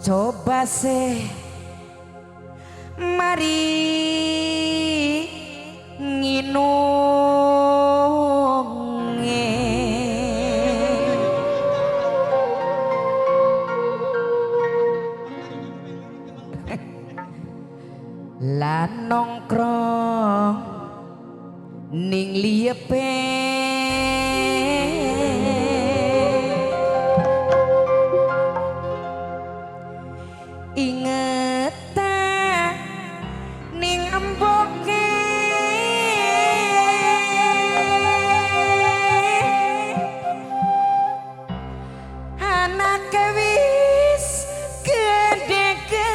Coba sih mari nginunge lan nongkrong ning liepe inget ta ning emboke anake wis gede-gede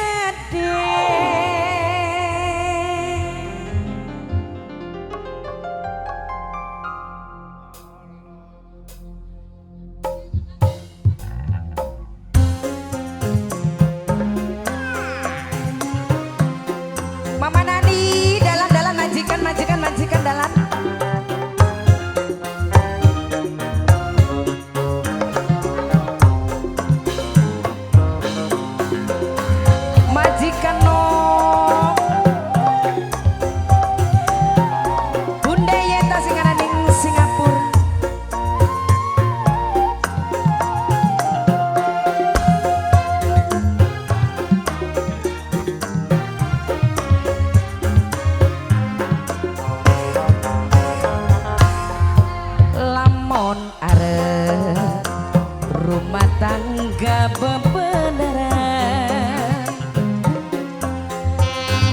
Mama Nani dalam majikan dalam majikan no Bunda Yeta sing ana ning Singapura rumah tangga bebeneran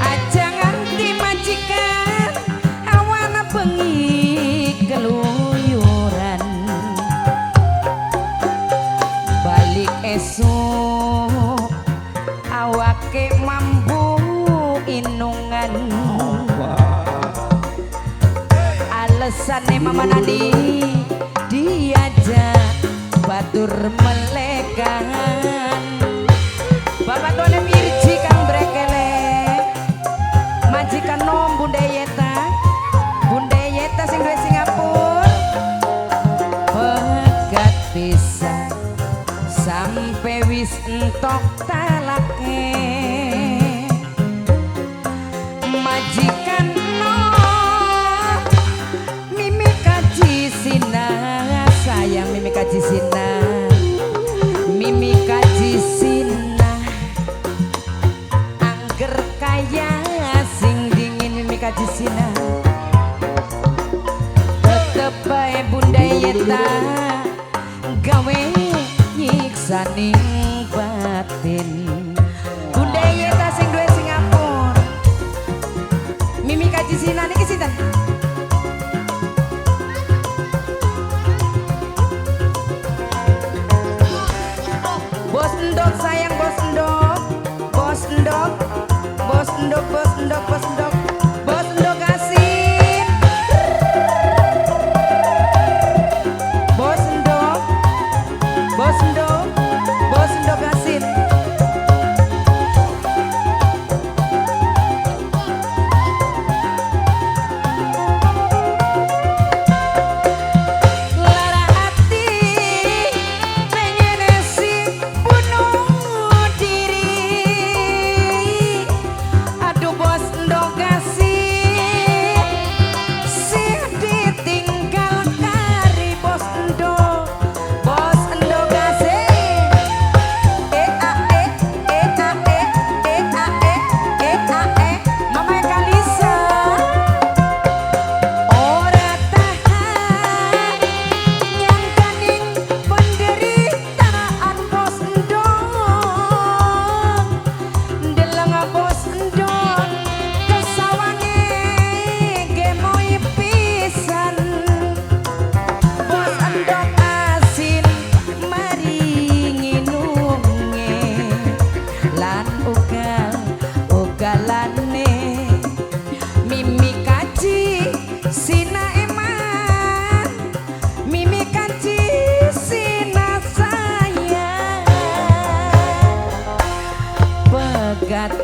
aja nganti majikan awana bengi keluyuran balik esok awake mampu inungan alesane Mama Nani diajak batur melekan Bapak Tuane Mirji kang brekele majikan nom Bunda Yeta sing duwe Singapura pegat bisa sampai wis entok talake majikan nom mimi kaji sinah sayang mimi kaji sinah mimi kaji sinah angger kaya sing dingin mimi kaji sinah tetep bae Bunda Yeta gawe nyiksa ning batin Bunda Yeta sing duwe Singapura mimi kaji sinah niki sinten Bos endok sayang bos endok bos endok bos endok bos endok bos endok bos endok kasih bos endok bos endok bos endok kasih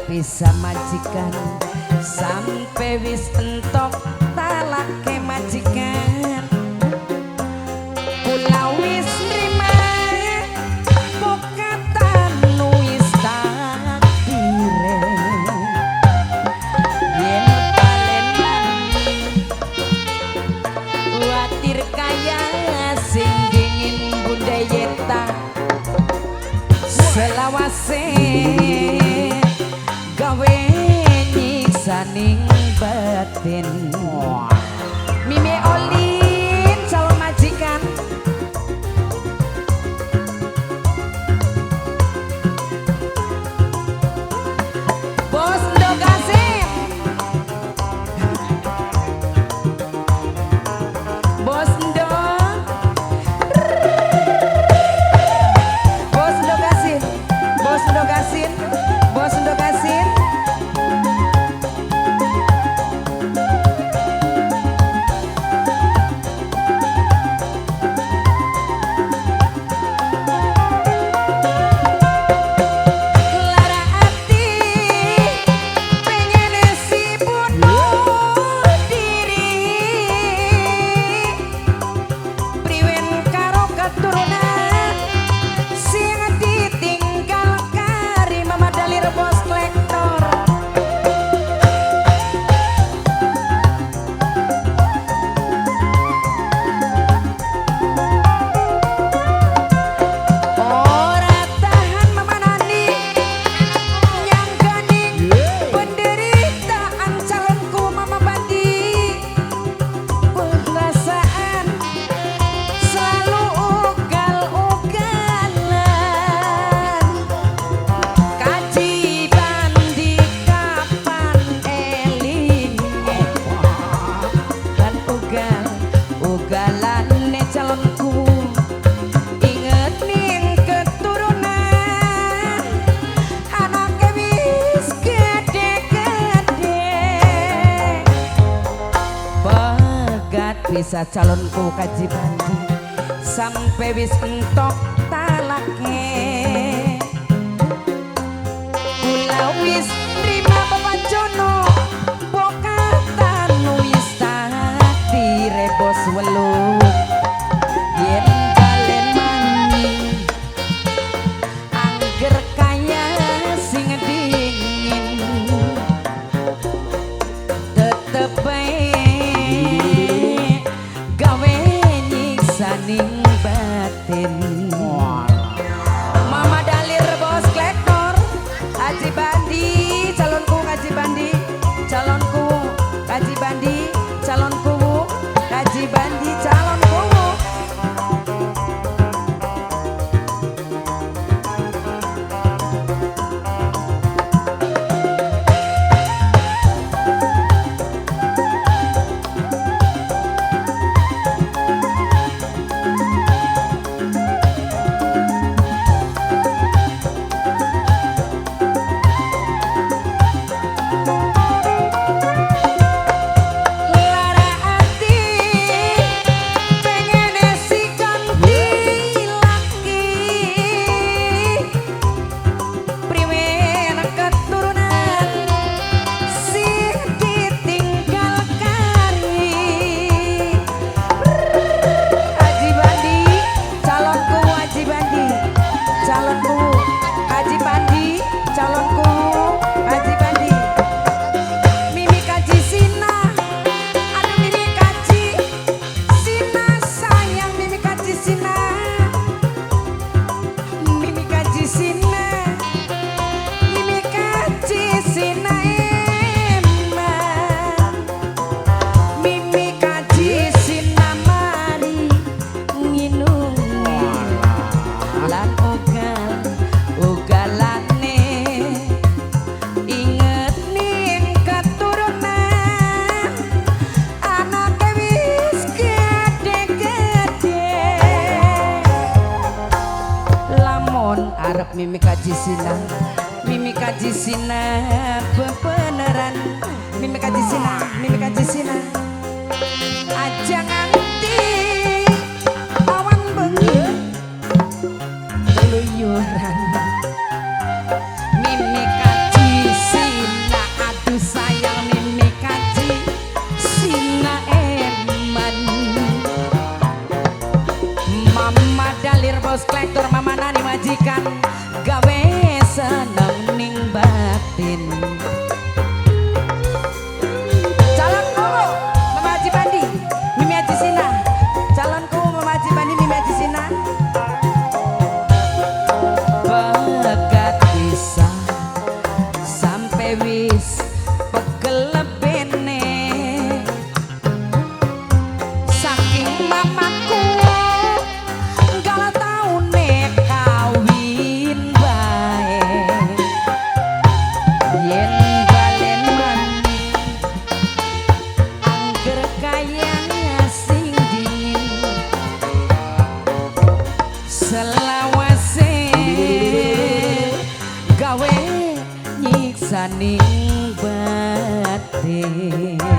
bisa majikan sampai wis entok talake majikan kula wis nrima pokatan wis tak lawase gawe nyiksaning batin. Mimi Olin calon majikan. Bos Ndok Kasim. Bos Ndok. Bos Ndok Kasim. Bos Ndok Kasim. Bos Ndok Kasim. Bisa calonku kaji bandi sampai wis entok talake. Kula wis nerima pepacono pokatan wis tadi rebos welu yen balen mani angger kaya sing dingin tetep ning batin. Mama Dalir bos klektor Haji Bandi calonku Haji Bandi calonku Haji Bandi calonku Haji Bandi calonku. Mimi kaji sina, Mimi kaji sina bebeneran, Mimi kaji sina, Mimi kaji sina. Aja nganti awan bengi keluyuran. Mimi kaji sina, aduh sayang Mimi kaji sina eman. Mama Dalir bos klektor, Mama Nani majikan gawe seneng ning batin. Calonku Mama Haji Bandi Mimi Haji Sina, calonku Mama Haji Bandi Mimi Haji Sina. rasaning batin